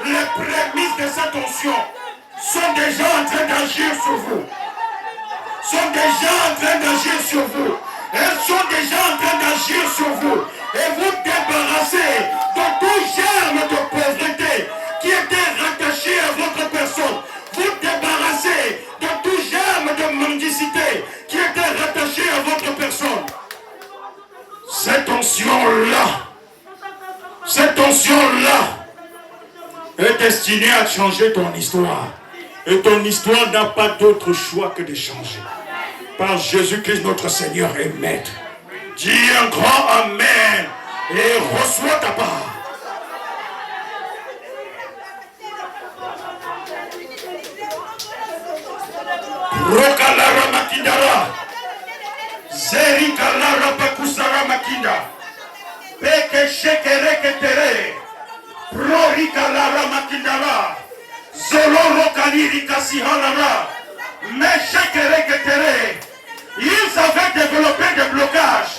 les prémices de cette onction sont déjà en train d'agir sur vous. Sont déjà en train d'agir sur vous. Elles sont déjà en train d'agir sur vous. Et vous débarrasser de tout germe de pauvreté qui était rattaché à votre personne. Vous débarrasser de tout germe de mendicité qui était rattaché à votre personne. Cette onction-là est destinée à changer ton histoire. Et ton histoire n'a pas d'autre choix que de changer. Par Jésus-Christ notre Seigneur et Maître. Dis un grand Amen et reçois ta part. Rokalara Makindara Zerikalara Bakusara Makinda Peke Shekereke Tere Prorikalara Makindara Zoloro Kaliri Kasihalara Meshekereke Tere. Ils avaient développé des blocages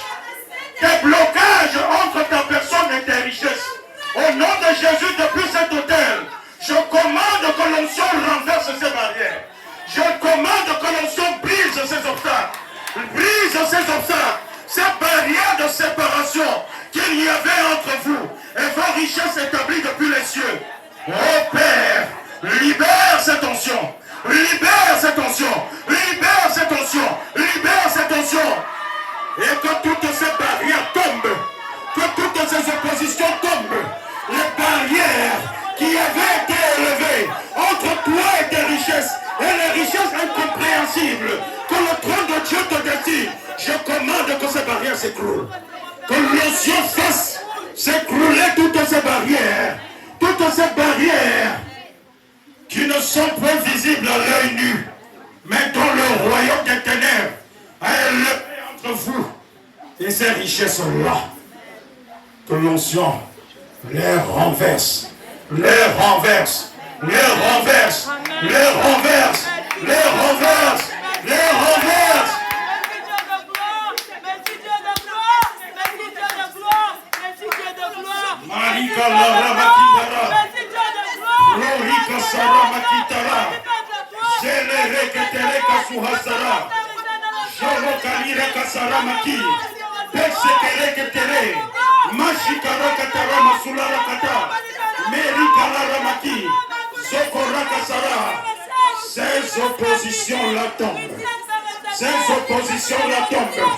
entre ta personne et tes richesses. Au nom de Jésus, depuis cet hôtel, je commande que l'onction renverse ces barrières. Je commande que l'onction brise ces obstacles. Brise ces obstacles, ces barrières de séparation qu'il y avait entre vous et vos richesses établies depuis les cieux. Oh Père, libère cette onction. Libère cette onction. Libère cette onction. Libère cette onction. Et que toutes ces barrières tombent. Que toutes ces oppositions tombent. Les barrières qui avaient été élevées entre toi et tes richesses. Et les richesses incompréhensibles que le trône de Dieu te destine. Je commande que ces barrières s'écroulent. Que l'onction fasse s'écrouler toutes ces barrières. Toutes ces barrières qui ne sont pas visibles à l'œil nu, mais dont le royaume des ténèbres a élevé entre vous. Et ces richesses-là, que l'onction les renverse, les renverse, les renverse, les renverse, les renverse, les renverse. Marika Lara Makindara, Rorika Sara Makitara, Zelere Ketereka Suhasara, Joro Kalira Kasara Maki, Peksekere Ketere, Mashikara Katara Masulara Kata, Merika Lara Maki, Zokora Kasara. Ces oppositions-là tombent. Ces oppositions-là tombent.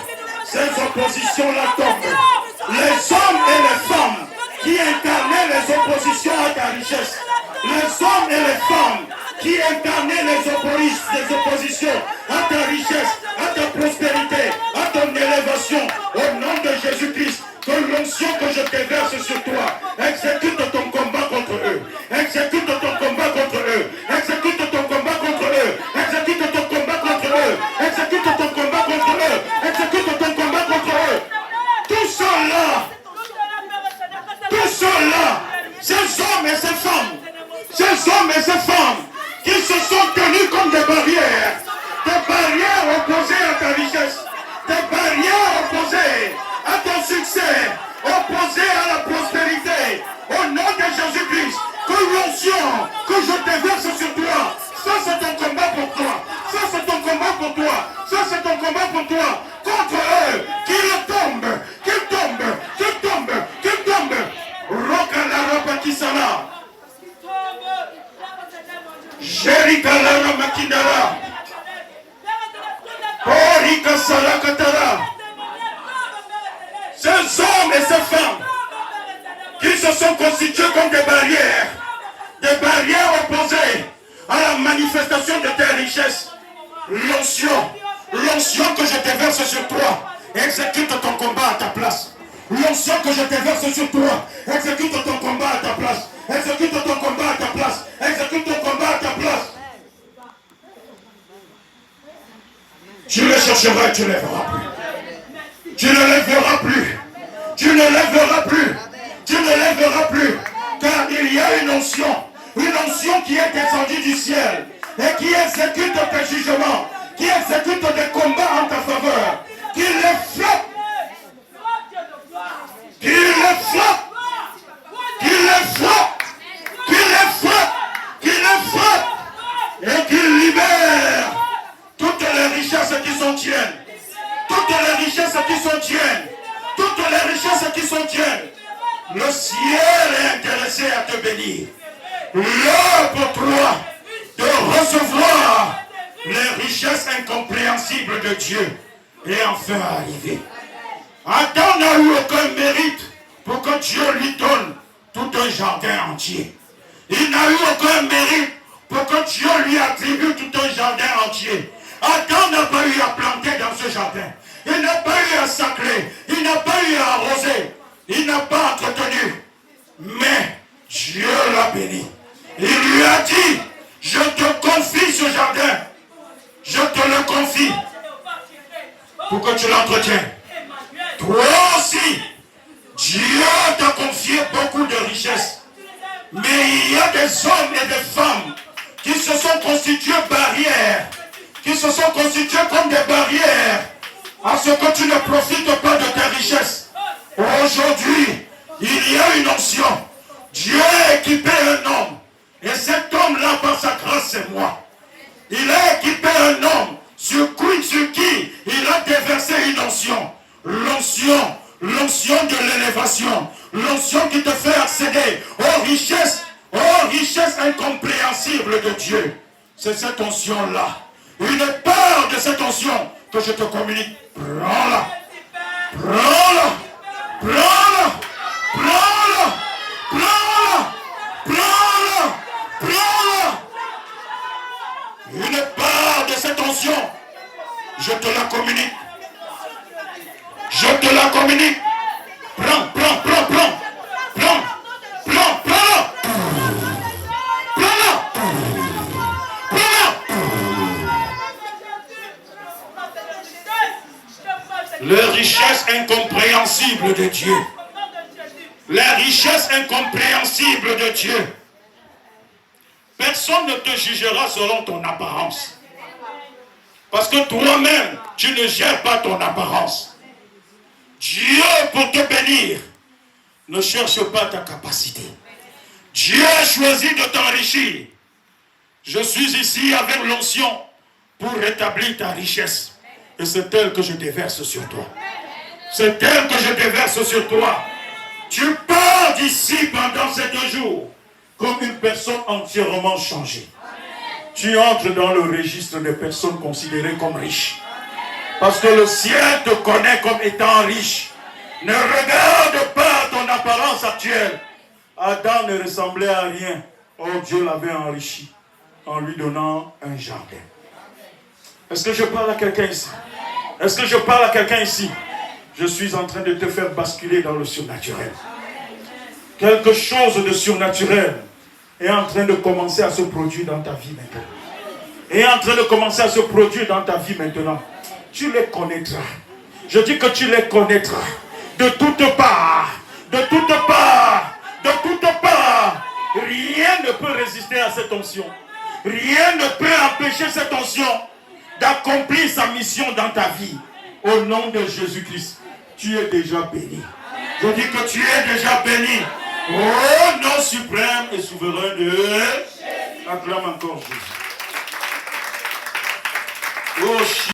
Ces oppositions-là tombent. Les hommes et les femmes qui incarnaient les oppositions à ta richesse. Les hommes et les femmes qui incarnaient les oppositions à ta richesse, à ta prospérité, à ton élévation. Au nom de Jésus-Christ, que l'onction que je déverse sur toi, exécute ton combat contre eux. Exécute ton combat contre eux. Exécute ton combat contre eux. Exécute ton combat contre eux. Exécute ton combat contre eux. Exécute ton combat contre eux. Tout cela, ces hommes et ces femmes qui se sont tenus comme des barrières opposées à ta richesse, des barrières opposées à ton succès, opposées à la prospérité, au nom de Jésus-Christ, que l'onction que je déverse sur toi, ça c'est ton combat pour toi, ça c'est ton combat pour toi, ça c'est ton combat pour toi, contre eux, qu'ils tombent, qu'ils tombent, qu'ils tombent, qu'ils tombent. Roka la roba qui sera. Jerika la roba qui dara. Orika sara katara. Ces hommes et ces femmes qui se sont constitués comme des barrières opposées à la manifestation de tes richesses. L'onction que je déverse sur toi, exécute ton combat à ta place. L'onction que je déverse sur toi, exécute ton combat à ta place. Exécute ton combat à ta place. Exécute ton combat à ta place. Tu le chercheras et tu ne les verras plus. Tu ne les verras plus. Tu ne les verras plus. Tu ne les verras plus. Car il y a une onction qui est descendue du ciel et qui exécute tes jugements, qui exécute des combats en ta faveur, qui les frappe. Qu'il les frappe, qu'il les frappe, qu'il les Le ciel est intéressé à te bénir. L'heure pour toi de recevoir les richesses incompréhensibles de Dieu est enfin arrivée. Adam n'a eu aucun mérite pour que Dieu lui donne tout un jardin entier. Il n'a eu aucun mérite pour que Dieu lui attribue tout un jardin entier. Adam n'a pas eu à planter dans ce jardin. Il n'a pas eu à sacrer. Il n'a pas eu à arroser. Il n'a pas entretenu. Mais Dieu l'a béni. Il lui a dit, je te confie ce jardin. Je te le confie pour que tu l'entretiennes. Toi aussi, Dieu t'a confié beaucoup de richesses. Mais il y a des hommes et des femmes qui se sont constitués barrières, qui se sont constitués comme des barrières à ce que tu ne profites pas de tes richesses. Aujourd'hui, il y a une onction. Dieu a équipé un homme. Et cet homme-là, par sa grâce, c'est moi. Il a équipé un homme sur qui il a déversé une onction. L'onction de l'élévation. L'onction qui te fait accéder aux richesses incompréhensibles de Dieu. C'est cette onction-là. Une part de cette onction que je te communique. Prends-la. Prends-la. Prends-la. Prends-la. Prends-la. Prends-la. Prends-la. Une part de cette onction, je te la communique. Je te la communique. Prends, prends, prends, prends. Prends, prends, prends-la. Prends-la. Prends-la. Les richesses incompréhensibles de Dieu. Les richesses incompréhensibles de Dieu. Personne ne te jugera selon ton apparence. Parce que toi-même, tu ne gères pas ton apparence. Dieu, pour te bénir, ne cherche pas ta capacité. Dieu a choisi de t'enrichir. Je suis ici avec l'onction pour rétablir ta richesse. Et c'est elle que je déverse sur toi. C'est elle que je déverse sur toi. Tu pars d'ici pendant ces 2 jours comme une personne entièrement changée. Tu entres dans le registre des personnes considérées comme riches. Parce que le ciel te connaît comme étant riche. Ne regarde pas ton apparence actuelle. Adam ne ressemblait à rien. Oh, Dieu l'avait enrichi en lui donnant un jardin. Est-ce que je parle à quelqu'un ici? Est-ce que je parle à quelqu'un ici? Je suis en train de te faire basculer dans le surnaturel. Quelque chose de surnaturel est en train de commencer à se produire dans ta vie maintenant. Est en train de commencer à se produire dans ta vie maintenant. Tu les connaîtras. Je dis que tu les connaîtras. De toutes parts. De toutes parts. De toutes parts. Rien ne peut résister à cette onction. Rien ne peut empêcher cette onction d'accomplir sa mission dans ta vie. Au nom de Jésus-Christ, tu es déjà béni. Je dis que tu es déjà béni. Au nom suprême et souverain de Jésus. Acclame encore Jésus. Oh,